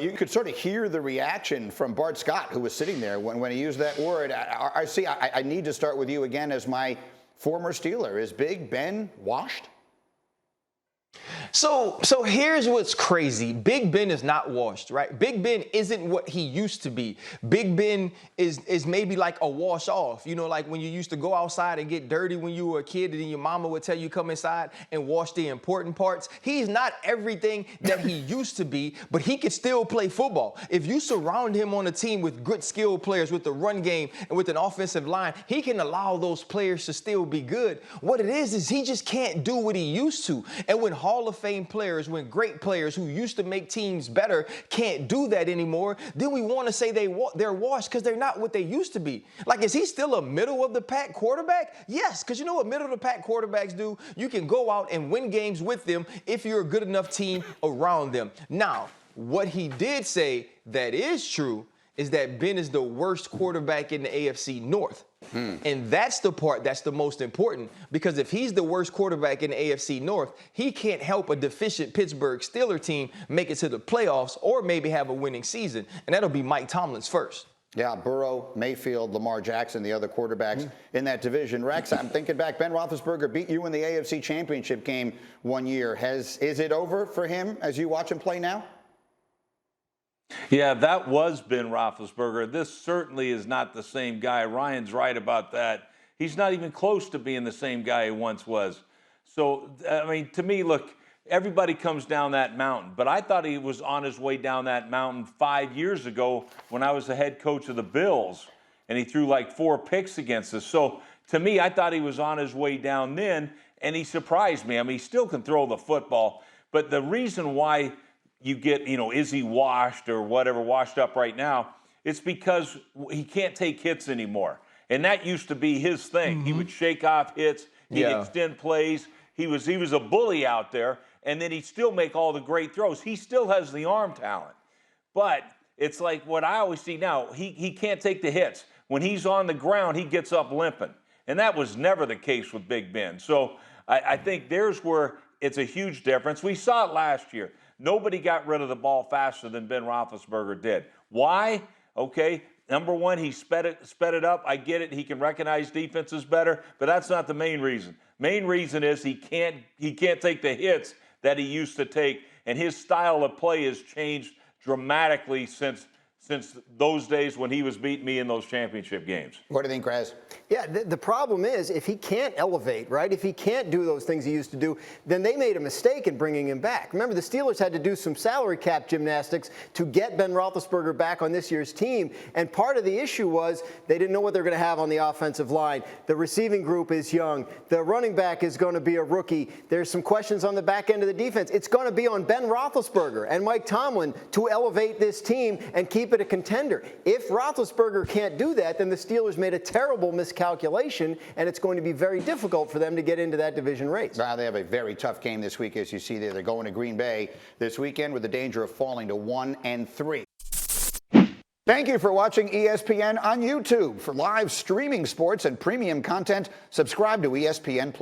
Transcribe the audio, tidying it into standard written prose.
you could sort of hear the reaction from Bart Scott, who was sitting there when he used that word. I need to start with you again as my former Steeler. Is Big Ben washed? So here's what's crazy. Big Ben is not washed, right? Big Ben isn't what he used to be. Big Ben is maybe like a wash off. You know, like when you used to go outside and get dirty when you were a kid and then your mama would tell you come inside and wash the important parts. He's not everything that he used to be, but he could still play football. If you surround him on a team with good skilled players, with the run game and with an offensive line, he can allow those players to still be good. What it is he just can't do what he used to. And when Hall of Fame players, when great players who used to make teams better can't do that anymore, then we want to say they're washed because they're not what they used to be. Like, is he still a middle of the pack quarterback? Yes, because you know what middle of the pack quarterbacks do? You can go out and win games with them if you're a good enough team around them. Now, what he did say that is true is that Ben is the worst quarterback in the AFC North. And that's the part that's the most important, because if he's the worst quarterback in the AFC North, he can't help a deficient Pittsburgh Steelers team make it to the playoffs or maybe have a winning season. And that'll be Mike Tomlin's first. Yeah, Burrow, Mayfield, Lamar Jackson, the other quarterbacks in that division. Rex, I'm thinking back, Ben Roethlisberger beat you in the AFC Championship game one year. Is it over for him as you watch him play now? Yeah, that was Ben Roethlisberger. This certainly is not the same guy. Ryan's right about that. He's not even close to being the same guy he once was. So, I mean, to me, look, everybody comes down that mountain. But I thought he was on his way down that mountain 5 years ago when I was the head coach of the Bills, and he threw like 4 picks against us. So, to me, I thought he was on his way down then, and he surprised me. I mean, he still can throw the football. But the reason why you get, is he washed or whatever, washed up right now, it's because he can't take hits anymore. And that used to be his thing. He would shake off hits, he'd extend plays. He was a bully out there, and then he'd still make all the great throws. He still has the arm talent. But it's like what I always see now, he can't take the hits. When he's on the ground, he gets up limping. And that was never the case with Big Ben. So I think there's where it's a huge difference. We saw it last year. Nobody got rid of the ball faster than Ben Roethlisberger did. Why? Okay, number one, he sped it up. I get it. He can recognize defenses better, but that's not the main reason. Main reason is he can't take the hits that he used to take, and his style of play has changed dramatically since those days when he was beating me in those championship games. What do you think, Graz? Yeah, the problem is if he can't elevate, right, if he can't do those things he used to do, then they made a mistake in bringing him back. Remember, the Steelers had to do some salary cap gymnastics to get Ben Roethlisberger back on this year's team, and part of the issue was they didn't know what they're going to have on the offensive line. The receiving group is young. The running back is going to be a rookie. There's some questions on the back end of the defense. It's going to be on Ben Roethlisberger and Mike Tomlin to elevate this team and keep it a contender. If Roethlisberger can't do that, then the Steelers made a terrible miscalculation, and it's going to be very difficult for them to get into that division race. Now, they have a very tough game this week, as you see there. They're going to Green Bay this weekend with the danger of falling to 1-3. Thank you for watching ESPN on YouTube. For live streaming sports and premium content, subscribe to ESPN+.